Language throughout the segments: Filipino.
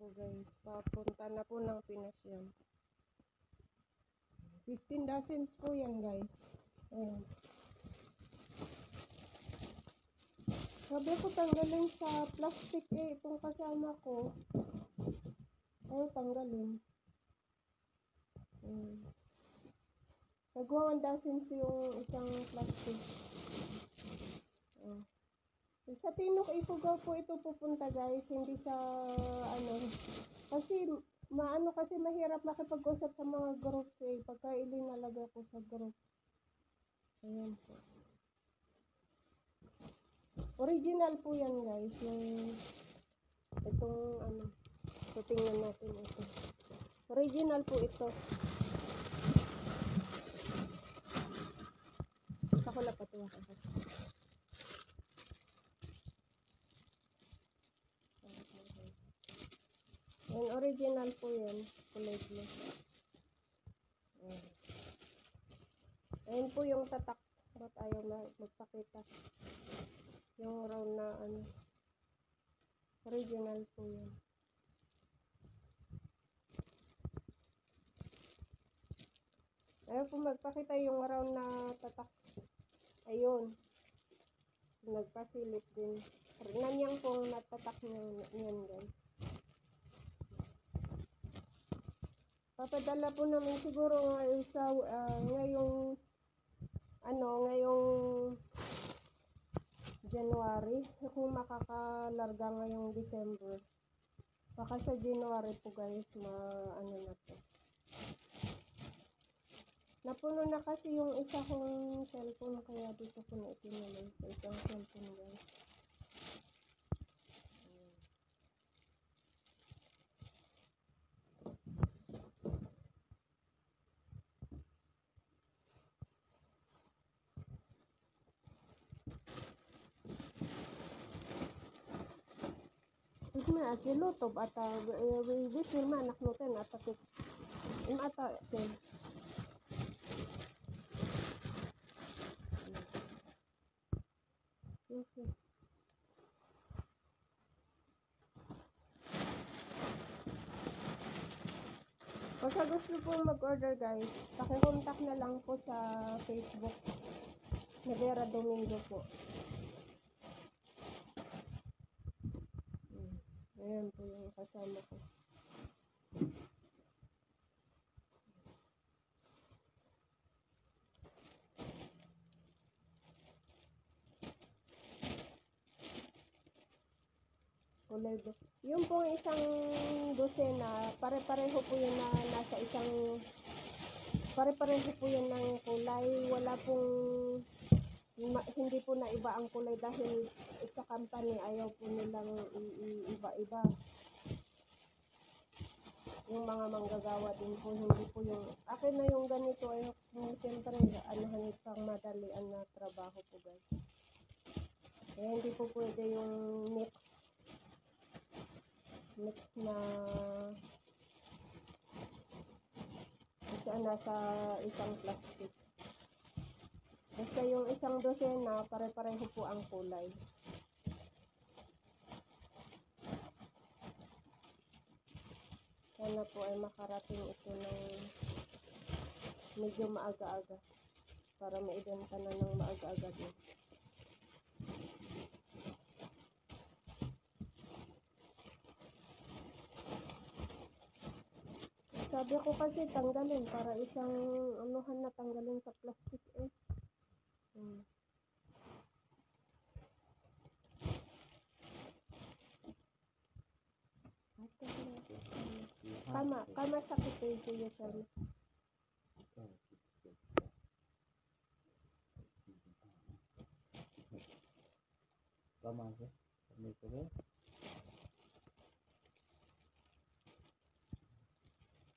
po guys. Papunta na po ng Pinas yan. 15 dozens po yan guys. Ayan. Sabi ko tanggalin sa plastic itong kasama ko. Ayaw tanggalin. Ayan. Nagawa 1 dozens yung isang plastic. Ayan. Sa Tinok Ifugao po ito pupunta guys, hindi sa kasi kasi mahirap makipag-usap sa mga groups pagka ilinalagay ko sa group. Ayan po. Original po yan guys, yung itong so tingnan natin ito. Original po ito. Ako lang patuwa kasi. And original po yan, kulay blue. Ayan po yung tatak. Ba't ayaw na magpakita? Yung round na original po yan. Ayaw po magpakita yung round na tatak. Ayun. Nagpasilip din. Nanyang pong natatak niyan guys. Papadala po namin siguro ngayong January, kung makakalarga ngayong December. Baka sa January po guys, na to. Napuno na kasi yung isa kong cellphone, kaya dito ko na itinulong sa isang cellphone guys. Isma at lutob at wis ma anak nutin at takit ata din. Okay. Pagka gusto po mag-order guys, paki-contact na lang po sa Facebook Nevera Domingo po. Ayan po yung kasama ko. Kulay blue. Yung pong isang dosena, pare-pareho po yun na nasa isang, pare-pareho po yun ng kulay. Wala pong, hindi po na iba ang kulay dahil sa company ayaw po nilang iba-iba. Yung mga manggagawa din po, hindi po yung, akin na yung ganito ay siyempre, anahan pang madalian na trabaho po guys. Kaya hindi po pwede yung mix na nasa isang plastic. Basta yung isang dosena, pare-pareho po ang kulay. Sana po ay makarating ito ng medyo maaga-aga para maibenta na ng maaga-aga din. Sabi ko kasi tanggalin para isang anuhan na tanggalin sa plastic Kama sakit siya sana. Kama siya?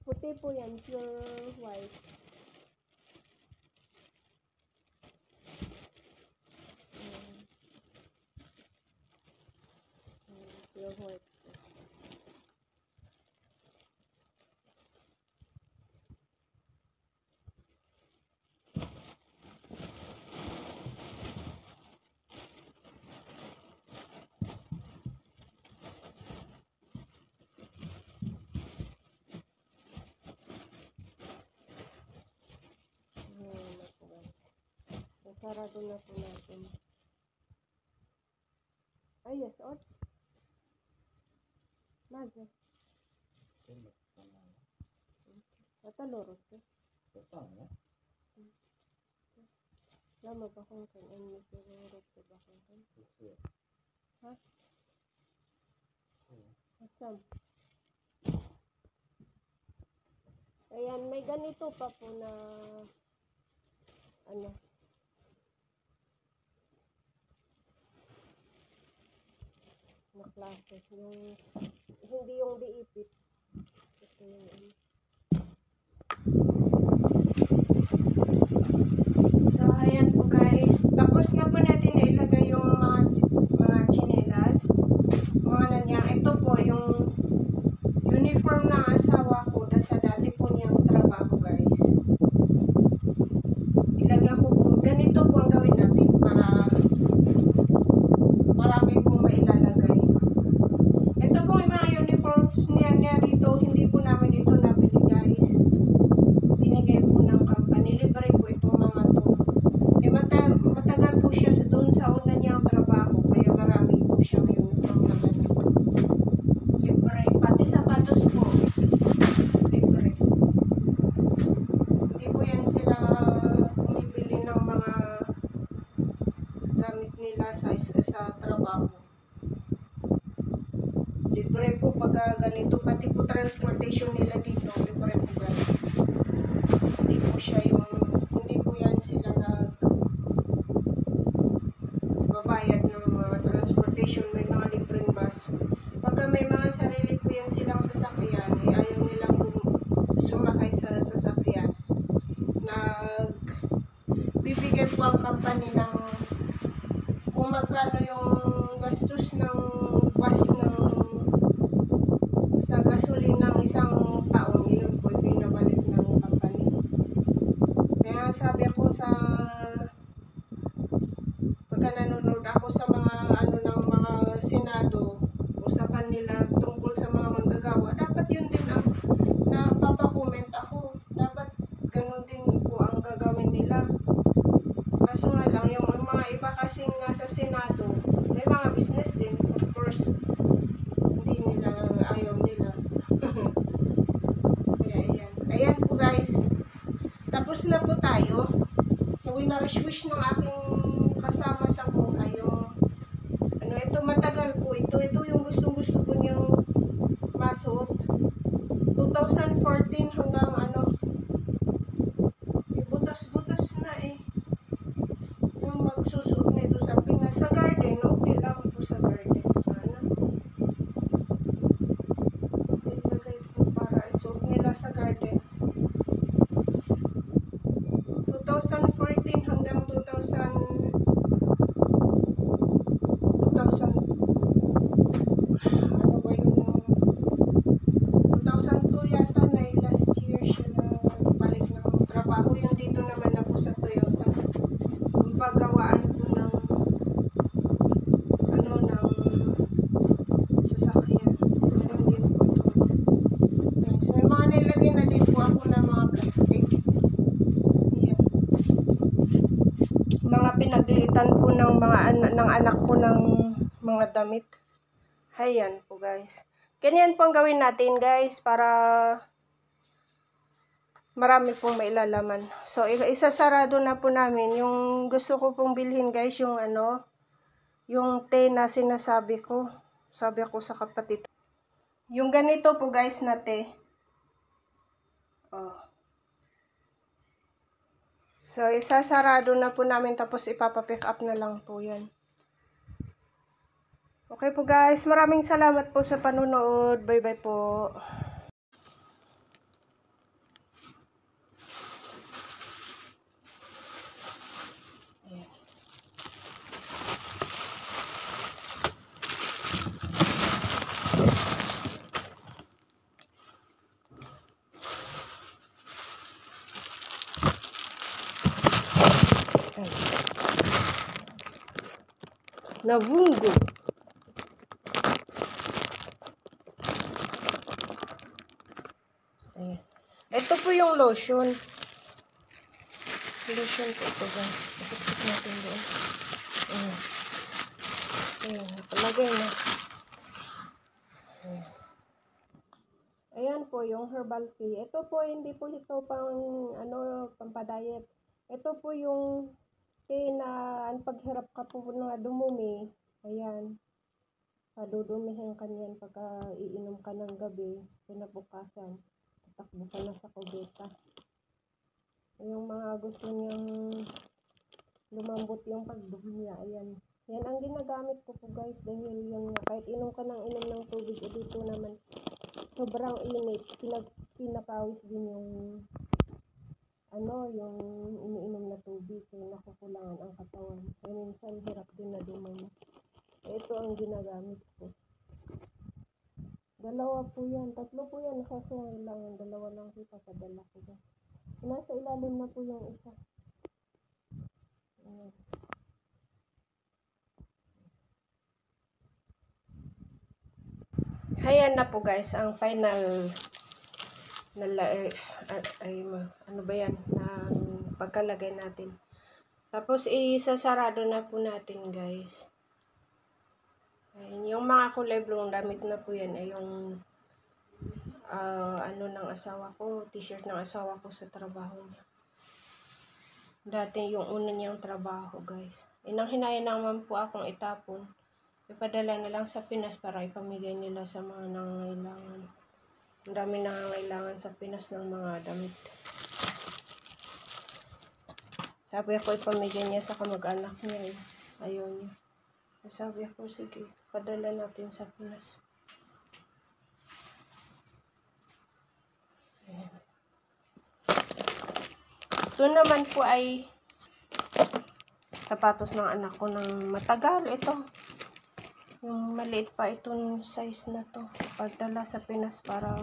Puti po yan, pure white. Pure white. Sarado na po natin. Ay, yes, ot. Maga. Matalorot eh. Lama ba kung kanan mo sigurot sa bakang kan? Ha? Asam. Ayan, may ganito pa po na ano. Na klase. Yung, hindi yung diipit. Ito yung ano. So, ayan po guys. Tapos na po natin nailagay yung mga chinelas. Mga nangyang. Ito po yung uniform ng asawa ko na sa dati po niyang trabaho guys. Ilagay ko po. Ganito po ang gawin natin para marami pong mailalagay. Ito po yung mga uniforms niya dito. Hindi po namin ito nabili guys. Binigay po ng company. Libre po itong mga to. Matagal po siya doon sa una niyang trabaho. Kaya marami po siyang uniform na ganito. Libre. Pati sapatos po. Libre. Hindi po yan sila bumibili ng mga gamit nila sa trabaho. Libre po pag ganito. Pati po transportation nila dito. Libre po ganito. Hindi po siya yung, hindi po yan sila babayad ng mga transportation. May mga libreng bus. Pagka may mga sarili po yan silang sasakyan, eh, ayaw nilang sumakay sa sasakyan. Bibigay po ang company ng kung magkano yung gastos ng bus sa gasolin ng isang taon, yun po binabalik ng company. Kaya sabi ko pagka nanonood ako sa mga ng mga senado, usapan nila tungkol sa mga manggagawa, dapat yun din ang napapakomment ako. Dapat ganun din po ang gagawin nila. Kaso nga lang, yung mga iba kasing nasa senado, may mga business din, of course. Hindi nila, ayaw nila. Kaya ayan. Ayan po guys. Tapos na po tayo. So, winarish-wish ng aking kasama sa buhay. Yung, ito matagal po. Ito yung gustong-gusto po niyang masuot. 2014 hanggang butas-butas na eh. Yung magsusuot nito sa Pinas. Sa garden, okay lang po sa garden. Sana. Ilagay po para isuot nila sa garden. 2014 hanggang 2000 ano ba yun yung 2002 yata na last year siya na balik ng trabaho. Yung dito naman na po sa Toyota. Yung paggawaan po ng ng sasakyan. Ganun din po ito. Yes, may mga nilagay na din po ako ng mga plastic. Yan. Mga pinaglitan po ng mga ng anak ko ng mga damit. Ayan po guys. Ganyan po ang gawin natin guys para marami pong mailalaman. So isasarado na po namin. Yung gusto ko pong bilhin guys, yung yung te na sinasabi ko. Sabi ko sa kapatid. Yung ganito po guys na te. Oh. So isasarado na po namin tapos ipapapick up na lang po yan. Okay po guys, maraming salamat po sa panunood. Bye-bye po. Navungo. Ayan. Ito po yung lotion. Lotion po ito guys. natin doon. Ayan. Ayan, napalagay na. Ayan. Ayan po yung herbal tea. Ito po, hindi po ito pang, pampadayet. Ito po yung tea na paghirap ka po na dumumi. Ayan. Padudumihin ka niyan pagka iinom ka ng gabi. Kinabukasan. Tatakbo ka na sa kubeta. Yung mga gusto niyang lumambot yung pagdumi niya. Ayan. Yan ang ginagamit ko po guys. Dahil yun nga, kahit inom ka ng inom ng tubig, dito naman sobrang init. Pinapawis din yung yung iniinom na tubig. Kaya nakukulangan ang katawan. Kaya minsan hirap din na dumami. Ito ang ginagamit ko. Dalawa po yan. Tatlo po yan. Kasi lang, dalawa lang po papadala ko. Nasa ilalim na po yung isa. Ayan. Ayan na po guys, ang final ano ba yan, ng pagkalagay natin. Tapos isasarado na po natin guys. Ayan, yung mga kulay blue damit na po yan ay yung ng asawa ko, t-shirt ng asawa ko sa trabaho niya. Dati yung una niyang trabaho guys. Hinang-hinaya naman po akong itapon. Ipadala na lang sa Pinas para ipamigay nila sa mga nangangailangan. Ang dami nangangailangan sa Pinas ng mga damit. Sabi ako ipamigay niya sa kamag-anak niya. Ayaw niya. Sabi ako, sige, padala natin sa Pinas. Ayan. Ito naman po ay sapatos ng anak ko ng matagal. Ito. Yung maliit pa itong size na to. Pagdala sa Pinas para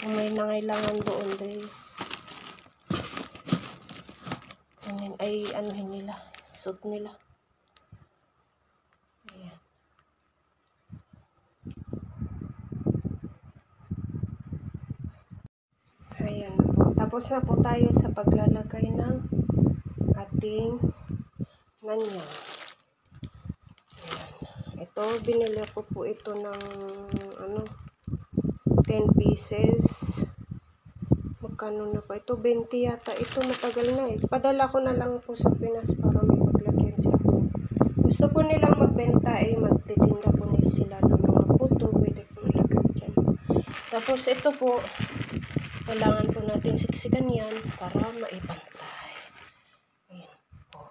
kung may nangailangan doon dahil ay anuhin nila. Suit nila. Ayan. Ayan. Tapos na po tayo sa paglalagay ng ating nanyang. Ito, binili ko po ito ng 10 pieces. Magkano na pa? Ito, 20 yata. Ito, matagal na eh. Padala ko na lang po sa Pinas para may paglagyan siya. Gusto po nilang magbenta eh. Magtitinda po nila sila ng mga puto. Pwede po ilagay dyan. Tapos, ito po, kailangan po natin siksikan yan para maipantay. Ayan po.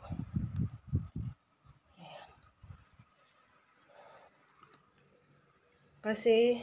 Ayan. Kasi